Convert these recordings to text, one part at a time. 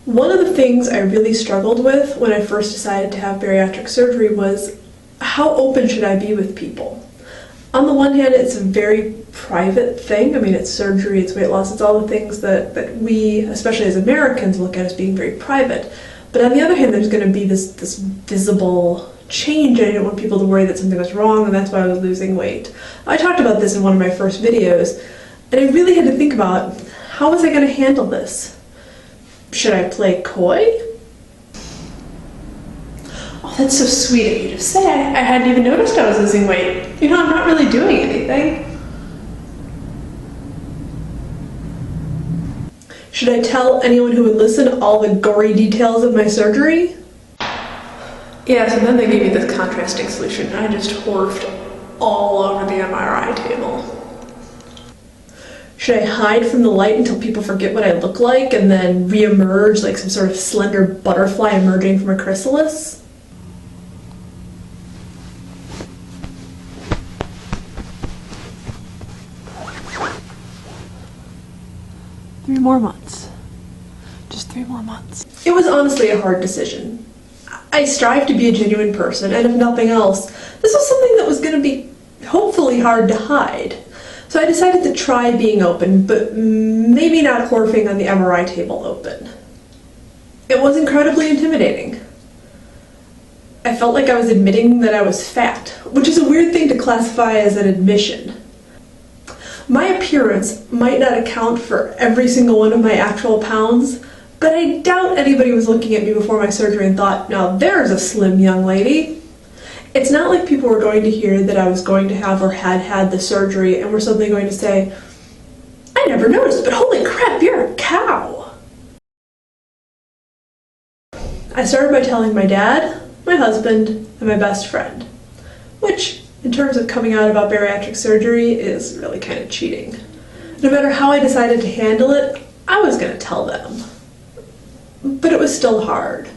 One of the things I really struggled with when I first decided to have bariatric surgery was how open should I be with people? On the one hand, it's a very private thing. I mean, it's surgery, it's weight loss, it's all the things that we, especially as Americans, look at as being very private. But on the other hand, there's going to be this visible change. I didn't want people to worry that something was wrong, and that's why I was losing weight. I talked about this in one of my first videos, and I really had to think about, how was I going to handle this? Should I play coy? Oh, that's so sweet of you to say. I hadn't even noticed I was losing weight. You know, I'm not really doing anything. Should I tell anyone who would listen all the gory details of my surgery? Yes, and then they gave me this contrasting solution, and I just horfed all over the MRI table. Should I hide from the light until people forget what I look like and then re-emerge like some sort of slender butterfly emerging from a chrysalis? Three more months. Just 3 more months. It was honestly a hard decision. I strive to be a genuine person, and if nothing else, this was something that was going to be hopefully hard to hide. So I decided to try being open, but maybe not horfing on the MRI table open. It was incredibly intimidating. I felt like I was admitting that I was fat, which is a weird thing to classify as an admission. My appearance might not account for every single one of my actual pounds, but I doubt anybody was looking at me before my surgery and thought, now there's a slim young lady. It's not like people were going to hear that I was going to have or had had the surgery and were suddenly going to say, I never noticed, but holy crap, you're a cow. I started by telling my dad, my husband, and my best friend, which, in terms of coming out about bariatric surgery, is really kind of cheating. No matter how I decided to handle it, I was going to tell them. But it was still hard.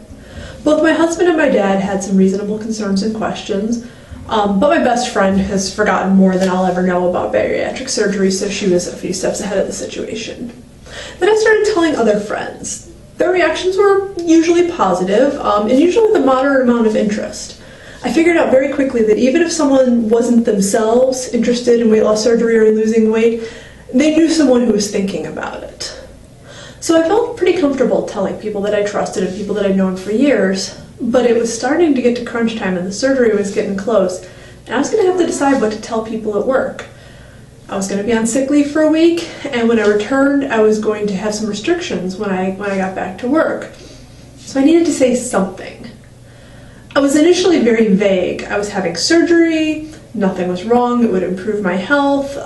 Both my husband and my dad had some reasonable concerns and questions, but my best friend has forgotten more than I'll ever know about bariatric surgery, so she was a few steps ahead of the situation. Then I started telling other friends. Their reactions were usually positive, and usually with a moderate amount of interest. I figured out very quickly that even if someone wasn't themselves interested in weight loss surgery or in losing weight, they knew someone who was thinking about it. So I felt pretty comfortable telling people that I trusted and people that I'd known for years, but it was starting to get to crunch time and the surgery was getting close, and I was going to have to decide what to tell people at work. I was going to be on sick leave for a week, and when I returned, I was going to have some restrictions when I got back to work. So I needed to say something. I was initially very vague. I was having surgery, nothing was wrong, it would improve my health,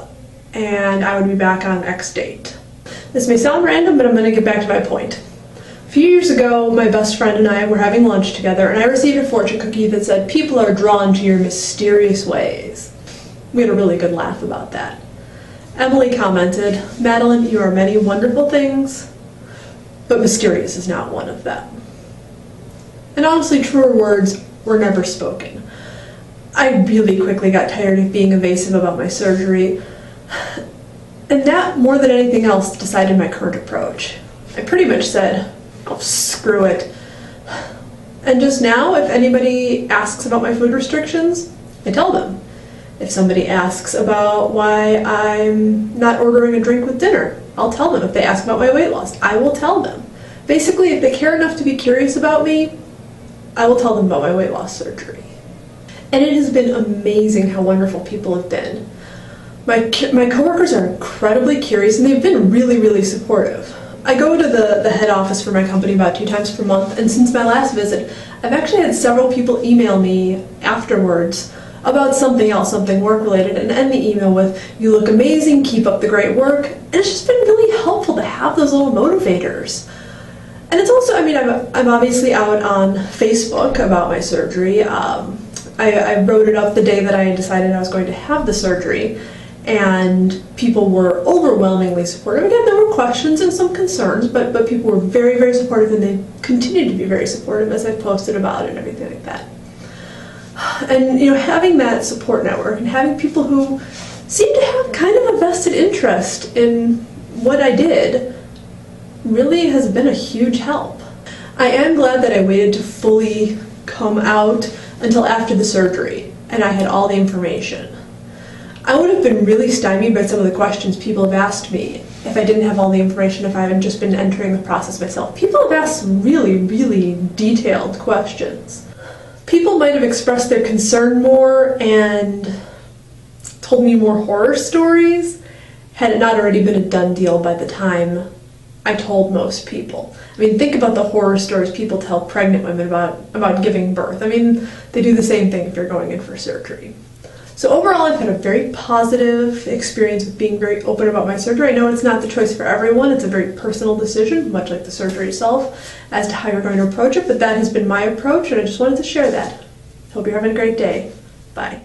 and I would be back on X date. This may sound random, but I'm going to get back to my point. A few years ago, my best friend and I were having lunch together, and I received a fortune cookie that said, "People are drawn to your mysterious ways." We had a really good laugh about that. Emily commented, "Madeline, you are many wonderful things, but mysterious is not one of them." And honestly, truer words were never spoken. I really quickly got tired of being evasive about my surgery. And that, more than anything else, decided my current approach. I pretty much said, oh, screw it. And just now, if anybody asks about my food restrictions, I tell them. If somebody asks about why I'm not ordering a drink with dinner, I'll tell them. If they ask about my weight loss, I will tell them. Basically, if they care enough to be curious about me, I will tell them about my weight loss surgery. And it has been amazing how wonderful people have been. My coworkers are incredibly curious, and they've been really, really supportive. I go to the head office for my company about 2 times per month, and since my last visit, I've actually had several people email me afterwards about something else, something work-related, and end the email with, "You look amazing, keep up the great work." And it's just been really helpful to have those little motivators. And it's also, I mean, I'm obviously out on Facebook about my surgery. I wrote it up the day that I decided I was going to have the surgery, and people were overwhelmingly supportive. Again, there were questions and some concerns, but people were very, very supportive, and they continued to be very supportive as I posted about it and everything like that. And, you know, having that support network and having people who seem to have kind of a vested interest in what I did really has been a huge help. I am glad that I waited to fully come out until after the surgery and I had all the information. I would have been really stymied by some of the questions people have asked me if I didn't have all the information, if I hadn't just been entering the process myself. People have asked some really, really detailed questions. People might have expressed their concern more and told me more horror stories had it not already been a done deal by the time I told most people. I mean, think about the horror stories people tell pregnant women about giving birth. I mean, they do the same thing if you're going in for surgery. So overall, I've had a very positive experience with being very open about my surgery. I know it's not the choice for everyone. It's a very personal decision, much like the surgery itself, as to how you're going to approach it, but that has been my approach, and I just wanted to share that. Hope you're having a great day. Bye.